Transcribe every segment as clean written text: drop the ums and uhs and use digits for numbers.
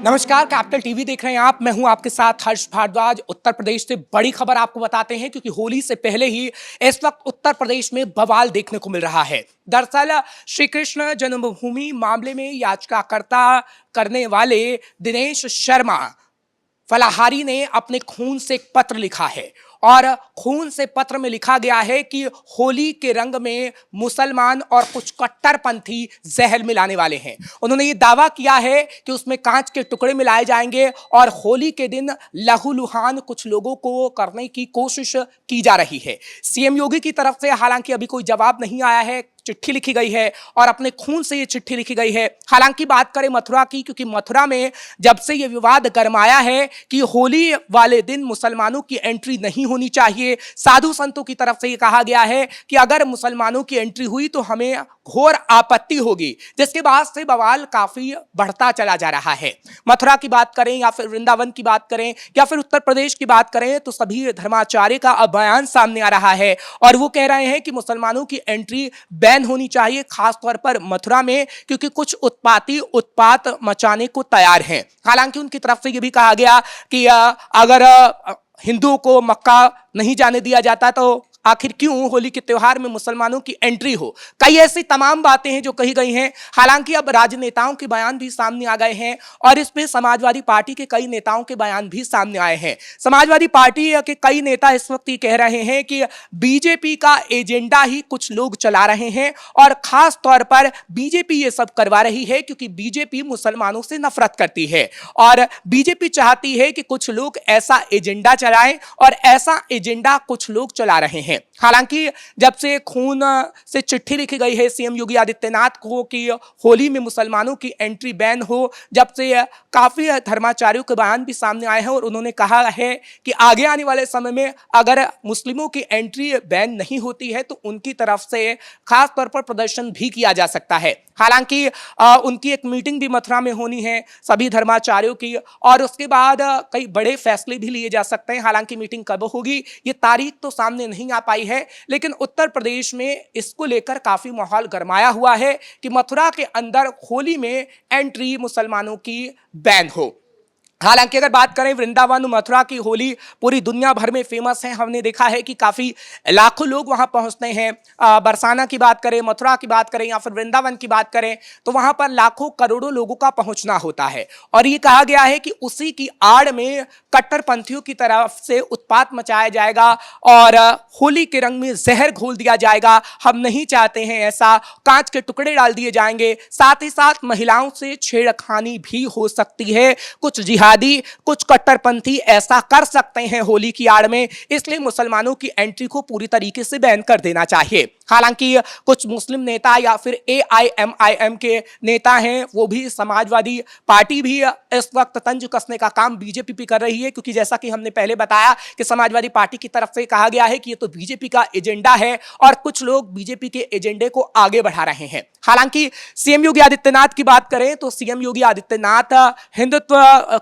नमस्कार, capital TV देख रहे हैं आप। मैं हूं आपके साथ हर्ष भारद्वाज। उत्तर प्रदेश से बड़ी खबर आपको बताते हैं क्योंकि होली से पहले ही इस वक्त उत्तर प्रदेश में बवाल देखने को मिल रहा है। दरअसल श्री कृष्ण जन्मभूमि मामले में याचिकाकर्ता करने वाले दिनेश शर्मा फलाहारी ने अपने खून से एक पत्र लिखा है और खून से पत्र में लिखा गया है कि होली के रंग में मुसलमान और कुछ कट्टरपंथी जहर मिलाने वाले हैं। उन्होंने ये दावा किया है कि उसमें कांच के टुकड़े मिलाए जाएंगे और होली के दिन लहूलुहान कुछ लोगों को करने की कोशिश की जा रही है। सीएम योगी की तरफ से हालांकि अभी कोई जवाब नहीं आया है। चिट्ठी लिखी गई है और अपने खून से ये चिट्ठी लिखी गई है। हालांकि बात करें मथुरा की, क्योंकि मथुरा में जब से ये विवाद गरमाया है कि होली वाले दिन मुसलमानों की एंट्री नहीं होनी चाहिए, साधु संतों की तरफ से ये कहा गया है कि अगर मुसलमानों की एंट्री हुई तो हमें घोर आपत्ति होगी, जिसके बाद से बवाल काफी बढ़ता चला जा रहा है। मथुरा की बात करें या फिर वृंदावन की बात करें या फिर उत्तर प्रदेश की बात करें तो सभी धर्माचार्य का अब बयान सामने आ रहा है और वो कह रहे हैं कि मुसलमानों की एंट्री बैन होनी चाहिए, खासतौर पर मथुरा में, क्योंकि कुछ उत्पाती उत्पात मचाने को तैयार हैं। हालांकि उनकी तरफ से यह भी कहा गया कि अगर हिंदुओं को मक्का नहीं जाने दिया जाता तो आखिर क्यों होली के त्योहार में मुसलमानों की एंट्री हो। कई ऐसी तमाम बातें हैं जो कही गई हैं। हालांकि अब राजनेताओं के बयान भी सामने आ गए हैं और इस पे समाजवादी पार्टी के कई नेताओं के बयान भी सामने आए हैं। समाजवादी पार्टी के कई नेता इस वक्त ये कह रहे हैं कि बीजेपी का एजेंडा ही कुछ लोग चला रहे हैं और खास तौर पर बीजेपी ये सब करवा रही है क्योंकि बीजेपी मुसलमानों से नफरत करती है और बीजेपी चाहती है कि कुछ लोग ऐसा एजेंडा चलाएं और ऐसा एजेंडा कुछ लोग चला रहे हैं। हालांकि जब से खून से चिट्ठी लिखी गई है सीएम योगी आदित्यनाथ को कि होली में मुसलमानों की एंट्री बैन हो, जब से काफी धर्माचार्यों के बयान भी सामने आए हैं और उन्होंने कहा है कि आगे आने वाले समय में अगर मुस्लिमों की एंट्री बैन नहीं होती है तो उनकी तरफ से खास तौर पर प्रदर्शन भी किया जा सकता है। हालांकि उनकी एक मीटिंग भी मथुरा में होनी है सभी धर्माचार्यों की और उसके बाद कई बड़े फैसले भी लिए जा सकते हैं। हालांकि मीटिंग कब होगी ये तारीख तो सामने नहीं आ पाई है, लेकिन उत्तर प्रदेश में इसको लेकर काफी माहौल गरमाया हुआ है कि मथुरा के अंदर होली में एंट्री मुसलमानों की बैन हो। हालांकि अगर बात करें वृंदावन मथुरा की होली पूरी दुनिया भर में फेमस है। हमने देखा है कि काफ़ी लाखों लोग वहां पहुंचते हैं। बरसाना की बात करें, मथुरा की बात करें या फिर वृंदावन की बात करें तो वहां पर लाखों करोड़ों लोगों का पहुंचना होता है और ये कहा गया है कि उसी की आड़ में कट्टरपंथियों की तरफ से उत्पात मचाया जाएगा और होली के रंग में जहर घोल दिया जाएगा। हम नहीं चाहते हैं ऐसा, कांच के टुकड़े डाल दिए जाएंगे, साथ ही साथ महिलाओं से छेड़खानी भी हो सकती है। कुछ जिहादी, कुछ कट्टरपंथी ऐसा कर सकते हैं होली की आड़ में, इसलिए मुसलमानों की एंट्री को पूरी तरीके से बैन कर देना चाहिए। हालांकि कुछ मुस्लिम नेता या फिर AIMIM के नेता हैं, वो भी समाजवादी पार्टी भी इस वक्त तंज कसने का काम बीजेपी पे कर रही है, क्योंकि जैसा कि हमने पहले बताया कि समाजवादी पार्टी की तरफ से कहा गया है कि ये तो बीजेपी का एजेंडा है और कुछ लोग बीजेपी के एजेंडे को आगे बढ़ा रहे हैं। हालांकि सीएम योगी आदित्यनाथ की बात करें तो सीएम योगी आदित्यनाथ हिंदुत्व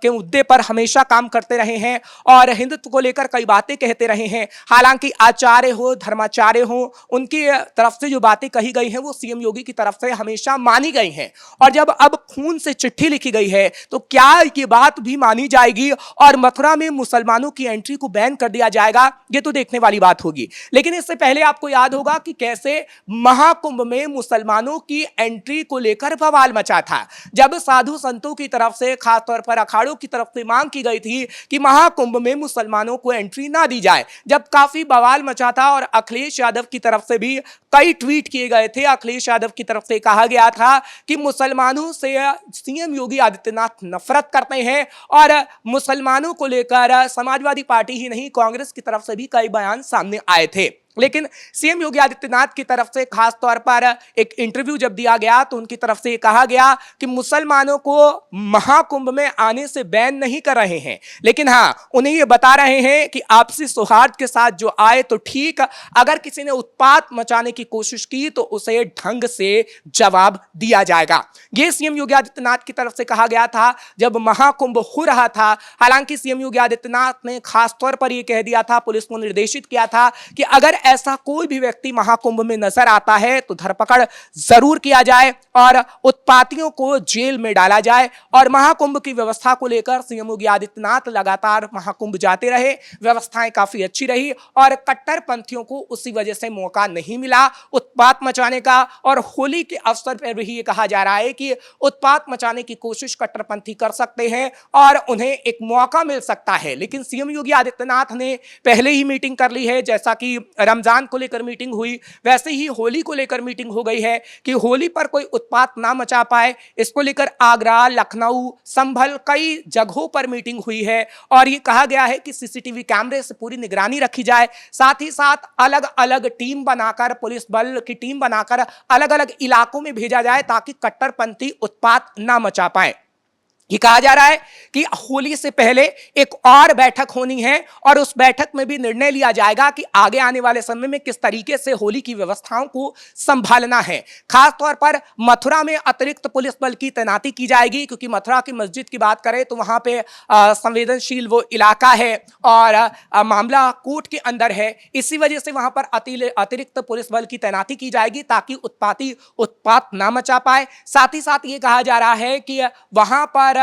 के मुद्दे पर हमेशा काम करते रहे हैं और हिंदुत्व को लेकर कई बातें कहते रहे हैं। हालांकि आचार्य हो, धर्माचार्य हो, उनकी तरफ से जो बातें कही गई हैं वो सीएम योगी की तरफ से हमेशा मानी गई हैं और जब अब खून से चिट्ठी लिखी गई है तो क्या ये बात भी मानी जाएगी और मथुरा में मुसलमानों की एंट्री को बैन कर दिया जाएगा, ये तो देखने वाली बात होगी। लेकिन इससे पहले आपको याद होगा कि कैसे महाकुंभ में मुसलमानों की एंट्री को लेकर बवाल मचा था, जब साधु संतों की तरफ से, खासतौर पर अखाड़ों की तरफ से मांग की गई थी कि महाकुंभ में मुसलमानों को एंट्री ना दी जाए, जब काफी बवाल मचा था और अखिलेश यादव की तरफ से भी कई ट्वीट किए गए थे। अखिलेश यादव की तरफ से कहा गया था कि मुसलमानों से सीएम योगी आदित्यनाथ नफरत करते हैं और मुसलमानों को लेकर समाजवादी पार्टी ही नहीं कांग्रेस की तरफ से भी कई बयान सामने आए थे। लेकिन सीएम योगी आदित्यनाथ की तरफ से खास तौर पर एक इंटरव्यू जब दिया गया तो उनकी तरफ से कहा गया कि मुसलमानों को महाकुंभ में आने से बैन नहीं कर रहे हैं, लेकिन हाँ उन्हें ये बता रहे हैं कि आपसी सौहार्द के साथ जो आए तो ठीक, अगर किसी ने उत्पात मचाने की कोशिश की तो उसे ढंग से जवाब दिया जाएगा। ये सीएम योगी आदित्यनाथ की तरफ से कहा गया था जब महाकुंभ हो रहा था। हालांकि सीएम योगी आदित्यनाथ ने खास तौर पर यह कह दिया था, पुलिस को निर्देशित किया था कि अगर ऐसा कोई भी व्यक्ति महाकुंभ में नजर आता है तो धरपकड़ जरूर किया जाए और उत्पातियों को जेल में डाला जाए। और महाकुंभ की व्यवस्था को लेकर सीएम योगी आदित्यनाथ लगातार महाकुंभ जाते रहे, व्यवस्थाएं काफी अच्छी रही और कट्टरपंथियों को उसी वजह से मौका नहीं मिला उत्पात मचाने का। और होली के अवसर पर भी ये कहा जा रहा है कि उत्पात मचाने की कोशिश कट्टरपंथी कर सकते हैं और उन्हें एक मौका मिल सकता है। लेकिन सीएम योगी आदित्यनाथ ने पहले ही मीटिंग कर ली है, जैसा कि रमजान को लेकर मीटिंग हुई वैसे ही होली को लेकर मीटिंग हो गई है कि होली पर कोई उत्पात ना मचा पाए। इसको लेकर आगरा, लखनऊ, संभल कई जगहों पर मीटिंग हुई है और ये कहा गया है कि सीसीटीवी कैमरे से पूरी निगरानी रखी जाए। साथ ही साथ अलग अलग टीम बनाकर, पुलिस बल की टीम बनाकर अलग अलग इलाकों में भेजा जाए ताकि कट्टरपंथी उत्पात ना मचा पाए। ये कहा जा रहा है कि होली से पहले एक और बैठक होनी है और उस बैठक में भी निर्णय लिया जाएगा कि आगे आने वाले समय में किस तरीके से होली की व्यवस्थाओं को संभालना है। खास तौर पर मथुरा में अतिरिक्त पुलिस बल की तैनाती की जाएगी, क्योंकि मथुरा की मस्जिद की बात करें तो वहां पे संवेदनशील वो इलाका है और मामला कोर्ट के अंदर है। इसी वजह से वहां पर अतिरिक्त पुलिस बल की तैनाती की जाएगी ताकि उत्पाती उत्पात ना मचा पाए। साथ ही साथ ये कहा जा रहा है कि वहां पर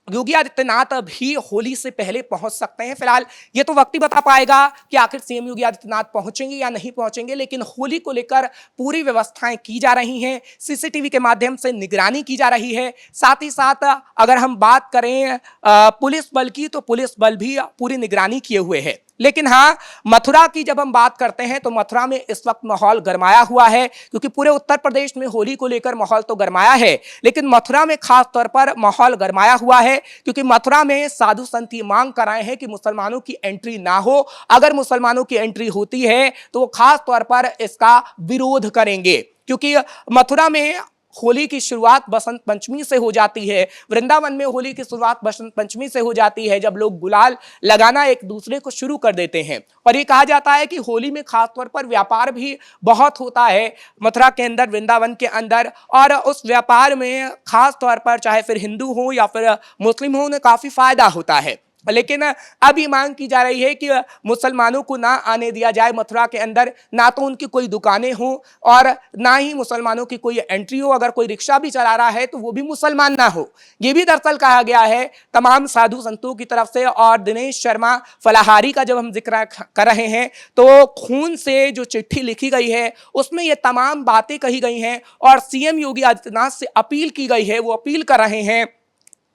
योगी आदित्यनाथ भी होली से पहले पहुंच सकते हैं। फिलहाल ये तो वक्त ही बता पाएगा कि आखिर सीएम योगी आदित्यनाथ पहुंचेंगे या नहीं पहुंचेंगे, लेकिन होली को लेकर पूरी व्यवस्थाएं की जा रही हैं, सीसीटीवी के माध्यम से निगरानी की जा रही है। साथ ही साथ अगर हम बात करें पुलिस बल की, तो पुलिस बल भी पूरी निगरानी किए हुए है। लेकिन हाँ, मथुरा की जब हम बात करते हैं तो मथुरा में इस वक्त माहौल गरमाया हुआ है, क्योंकि पूरे उत्तर प्रदेश में होली को लेकर माहौल तो गरमाया है, लेकिन मथुरा में खास तौर पर माहौल गरमाया हुआ है, क्योंकि मथुरा में साधु संत ये मांग कर आए हैं कि मुसलमानों की एंट्री ना हो। अगर मुसलमानों की एंट्री होती है तो वो खास तौर पर इसका विरोध करेंगे, क्योंकि मथुरा में होली की शुरुआत बसंत पंचमी से हो जाती है। वृंदावन में होली की शुरुआत बसंत पंचमी से हो जाती है, जब लोग गुलाल लगाना एक दूसरे को शुरू कर देते हैं। और ये कहा जाता है कि होली में खास तौर पर व्यापार भी बहुत होता है मथुरा के अंदर, वृंदावन के अंदर, और उस व्यापार में खास तौर पर चाहे फिर हिंदू हो या फिर मुस्लिम हो, उन्हें काफी फायदा होता है। लेकिन अब ये मांग की जा रही है कि मुसलमानों को ना आने दिया जाए मथुरा के अंदर, ना तो उनकी कोई दुकानें हो और ना ही मुसलमानों की कोई एंट्री हो। अगर कोई रिक्शा भी चला रहा है तो वो भी मुसलमान ना हो। ये भी दरअसल कहा गया है तमाम साधु संतों की तरफ से। और दिनेश शर्मा फलाहारी का जब हम जिक्र कर रहे हैं तो खून से जो चिट्ठी लिखी गई है उसमें ये तमाम बातें कही गई हैं और सीएम योगी आदित्यनाथ से अपील की गई है। वो अपील कर रहे हैं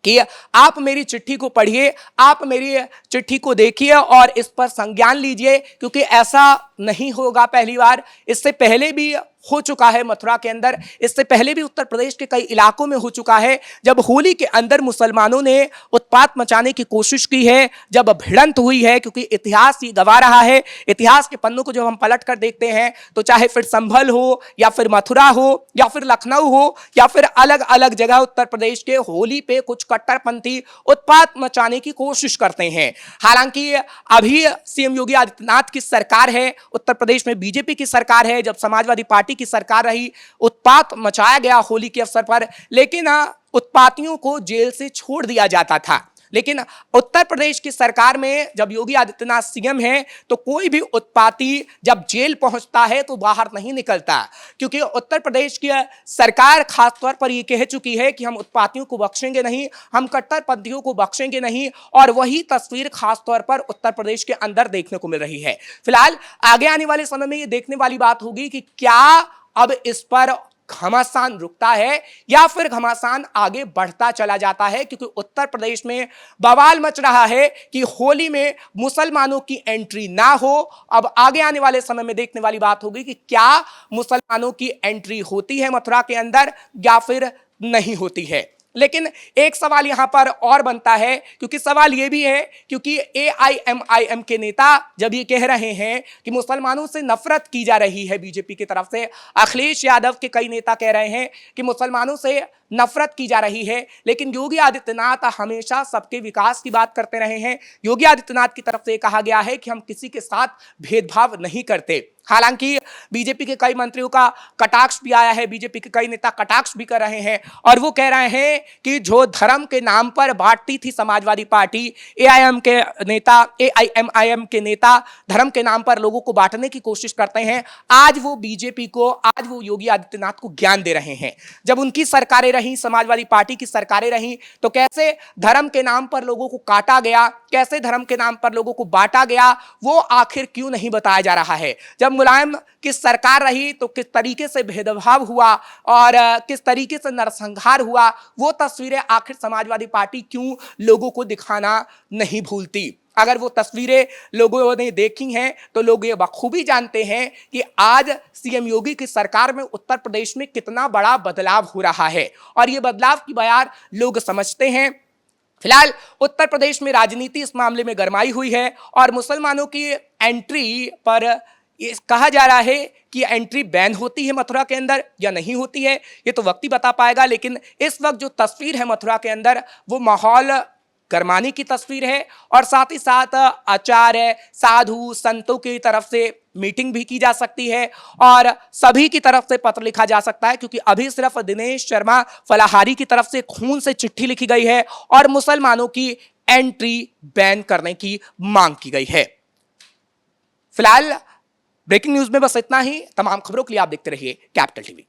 कि आप मेरी चिट्ठी को पढ़िए, आप मेरी चिट्ठी को देखिए और इस पर संज्ञान लीजिए, क्योंकि ऐसा नहीं होगा पहली बार। इससे पहले भी हो चुका है मथुरा के अंदर, इससे पहले भी उत्तर प्रदेश के कई इलाकों में हो चुका है, जब होली के अंदर मुसलमानों ने उत्पात मचाने की कोशिश की है, जब भिड़ंत हुई है। क्योंकि इतिहास ये गवा रहा है, इतिहास के पन्नों को जब हम पलट कर देखते हैं तो चाहे फिर संभल हो या फिर मथुरा हो या फिर लखनऊ हो या फिर अलग अलग जगह उत्तर प्रदेश के, होली पे कुछ कट्टरपंथी उत्पात मचाने की कोशिश करते हैं। हालांकि अभी सीएम योगी आदित्यनाथ की सरकार है, उत्तर प्रदेश में बीजेपी की सरकार है, जब समाजवादी पार्टी की सरकार रही उत्पात मचाया गया होली के अवसर पर, लेकिन उत्पातियों को जेल से छोड़ दिया जाता था। लेकिन उत्तर प्रदेश की सरकार में जब योगी आदित्यनाथ सीएम हैं तो कोई भी उत्पाती जब जेल पहुंचता है तो बाहर नहीं निकलता, क्योंकि उत्तर प्रदेश की सरकार खास तौर पर यह कह चुकी है कि हम उत्पातियों को बख्शेंगे नहीं, हम कट्टरपंथियों को बख्शेंगे नहीं। और वही तस्वीर खास तौर पर उत्तर प्रदेश के अंदर देखने को मिल रही है। फिलहाल आगे आने वाले समय में यह देखने वाली बात होगी कि क्या अब इस पर घमासान रुकता है या फिर घमासान आगे बढ़ता चला जाता है, क्योंकि उत्तर प्रदेश में बवाल मच रहा है कि होली में मुसलमानों की एंट्री ना हो। अब आगे आने वाले समय में देखने वाली बात होगी कि क्या मुसलमानों की एंट्री होती है मथुरा के अंदर या फिर नहीं होती है। लेकिन एक सवाल यहां पर और बनता है, क्योंकि सवाल यह भी है, क्योंकि AIMIM के नेता जब ये कह रहे हैं कि मुसलमानों से नफरत की जा रही है बीजेपी की तरफ से, अखिलेश यादव के कई नेता कह रहे हैं कि मुसलमानों से नफरत की जा रही है। लेकिन योगी आदित्यनाथ हमेशा सबके विकास की बात करते रहे हैं। योगी आदित्यनाथ की तरफ से कहा गया है कि हम किसी के साथ भेदभाव नहीं करते। हालांकि बीजेपी के कई मंत्रियों का कटाक्ष भी आया है, बीजेपी के कई नेता कटाक्ष भी कर रहे हैं और वो कह रहे हैं कि जो धर्म के नाम पर बांटती थी समाजवादी पार्टी, एआईएमआईएम के नेता धर्म के नाम पर लोगों को बांटने की कोशिश करते हैं। आज वो बीजेपी को, आज वो योगी आदित्यनाथ को ज्ञान दे रहे हैं। जब उनकी सरकारें रही, समाजवादी पार्टी की सरकारें रही, तो कैसे धर्म के नाम पर लोगों को काटा गया, कैसे धर्म के नाम पर लोगों को बांटा गया, वो आखिर क्यों नहीं बताया जा रहा है। जब मुलायम की सरकार रही तो किस तरीके से भेदभाव हुआ और किस तरीके से नरसंहार हुआ, वो तस्वीरें आखिर समाजवादी पार्टी क्यों लोगों को दिखाना नहीं भूलती। अगर वो तस्वीरें लोगों ने देखी हैं तो लोग ये बखूबी जानते हैं कि आज सीएम योगी की सरकार में उत्तर प्रदेश में कितना बड़ा बदलाव हो रहा है और ये बदलाव की बयार लोग समझते हैं। फिलहाल उत्तर प्रदेश में राजनीति इस मामले में गरमाई हुई है और मुसलमानों की एंट्री पर ये कहा जा रहा है कि एंट्री बैन होती है मथुरा के अंदर या नहीं होती है, ये तो वक्त ही बता पाएगा। लेकिन इस वक्त जो तस्वीर है मथुरा के अंदर, वो माहौल गरमाने की तस्वीर है और साथ ही साथ आचार्य, साधु, संतों की तरफ से मीटिंग भी की जा सकती है और सभी की तरफ से पत्र लिखा जा सकता है, क्योंकि अभी सिर्फ दिनेश शर्मा फलाहारी की तरफ से खून से चिट्ठी लिखी गई है और मुसलमानों की एंट्री बैन करने की मांग की गई है। फिलहाल ब्रेकिंग न्यूज में बस इतना ही। तमाम खबरों के लिए आप देखते रहिए कैपिटल टीवी।